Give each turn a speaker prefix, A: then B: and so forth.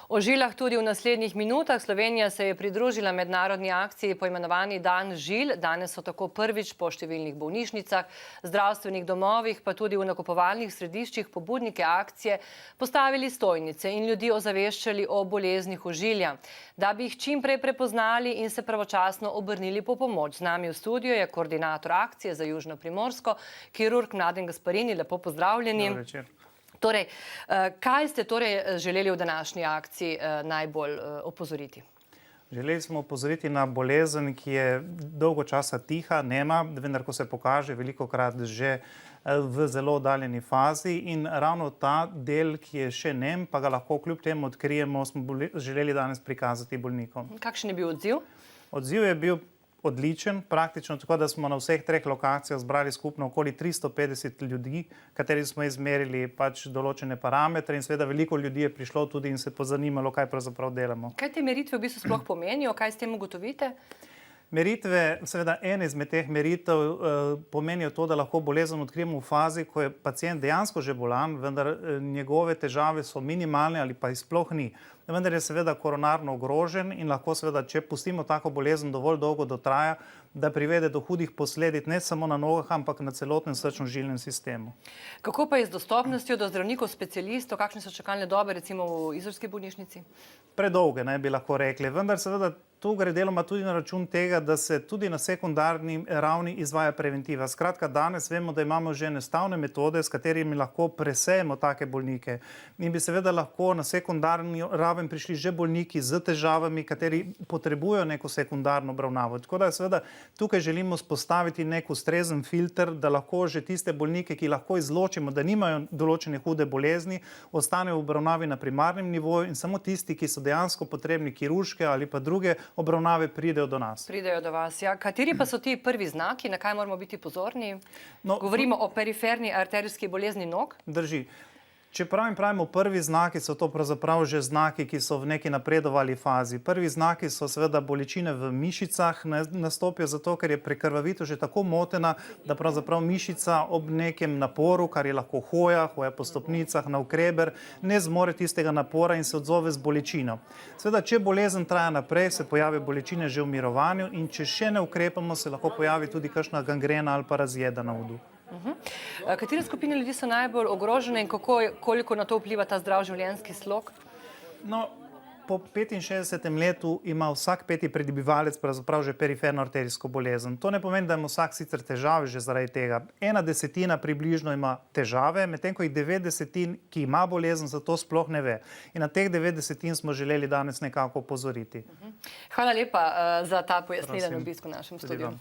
A: O žilah tudi v naslednjih minutah. Slovenija se je pridružila mednarodni akciji poimenovani Dan žil. Danes so tako prvič po številnih bolnišnicah, zdravstvenih domovih, pa tudi v nakupovalnih središčih pobudnike akcije postavili stojnice in ljudi ozaveščali o boleznih ožilja, da bi jih čim prej prepoznali in se pravočasno obrnili po pomoč. Z nami v studiu je koordinator akcije za Južno Primorsko, kirurg Mladen Gasparini. Lepo pozdravljeni.
B: Dober večer.
A: Torej, kaj ste želeli v današnji akciji najbolj opozoriti?
B: Želeli smo opozoriti na bolezen, ki je dolgo časa tiha, nema, vendar ko se pokaže velikokrat že v zelo oddaljeni fazi, in ravno ta del, ki je še nem, pa ga lahko kljub temu odkrijemo, smo želeli danes prikazati bolnikom.
A: Kakšen je bil odziv?
B: Odziv je bil odličen, praktično tako, da smo na vseh treh lokacijah zbrali skupno okoli 350 ljudi, kateri smo izmerili določene parametre, in seveda veliko ljudi je prišlo tudi in se pozanimalo, kaj pravzaprav delamo.
A: Kaj te meritve v bistvu sploh pomenijo? Kaj s tem ugotovite?
B: Meritve, seveda ene izmed teh meritev pomenijo to, da lahko bolezen odkrijemo v fazi, ko je pacient dejansko že bolan, vendar njegove težave so minimalne ali pa jih sploh ni. Vendar je seveda koronarno ogrožen in lahko seveda, če pustimo tako bolezen dovolj dolgo dotraja, da privede do hudih posledic ne samo na nogah, ampak na celotnem srčno-žilnem sistemu.
A: Kako pa je z dostopnostjo do zdravnikov specialistov? Kakšne so čakalne dobe recimo v izolski bolnišnici?
B: Predolge, ne bi lahko rekli, vendar seveda tu gre deloma tudi na račun tega, da se tudi na sekundarni ravni izvaja preventiva. Skratka, danes vemo, da imamo že enostavne metode, s katerimi lahko presejemo take bolnike, in bi seveda lahko na sekundarni raven prišli že bolniki z težavami, kateri potrebujejo neko sekundarno obravnavo. Tako da seveda tukaj želimo spostaviti nek ustrezen filter, da lahko že tiste bolnike, ki lahko izločimo, da nimajo določene hude bolezni, ostanejo v obravnavi na primarnem nivoju, in samo tisti, ki so dejansko potrebni kirurške ali pa druge obravnave, pridejo do nas.
A: Pridejo do vas, ja. Kateri pa so ti prvi znaki, na kaj moramo biti pozorni? Govorimo o periferni arterijski bolezni nog?
B: Drži. Če pravimo prvi znaki, so to pravzaprav že znaki, ki so v neki napredovali fazi. Prvi znaki so seveda bolečine v mišicah, nastopijo zato, ker je prekrvavitev že tako motena, da pravzaprav mišica ob nekem naporu, kar je lahko hoja po stopnicah, navkreber, ne zmore tistega napora in se odzove z bolečino. Seveda, če bolezen traja naprej, se pojavijo bolečine že v mirovanju, in če še ne ukrepamo, se lahko pojavi tudi kakšna gangrena ali pa razjeda na udu.
A: Katere skupine ljudi so najbolj ogrožene in koliko na to vpliva ta zdrav življenjski slog?
B: Po 65. letu ima vsak peti prebivalec pravzaprav že periferno arterijsko bolezen. To ne pomeni, da ima vsak sicer težave že zaradi tega. 1/10 približno ima težave, medtem ko jih 90, ki ima bolezen, za to sploh ne ve. In na teh 90 smo želeli danes nekako opozoriti.
A: Hvala lepa za ta pojasnila in obisk v našem studiu.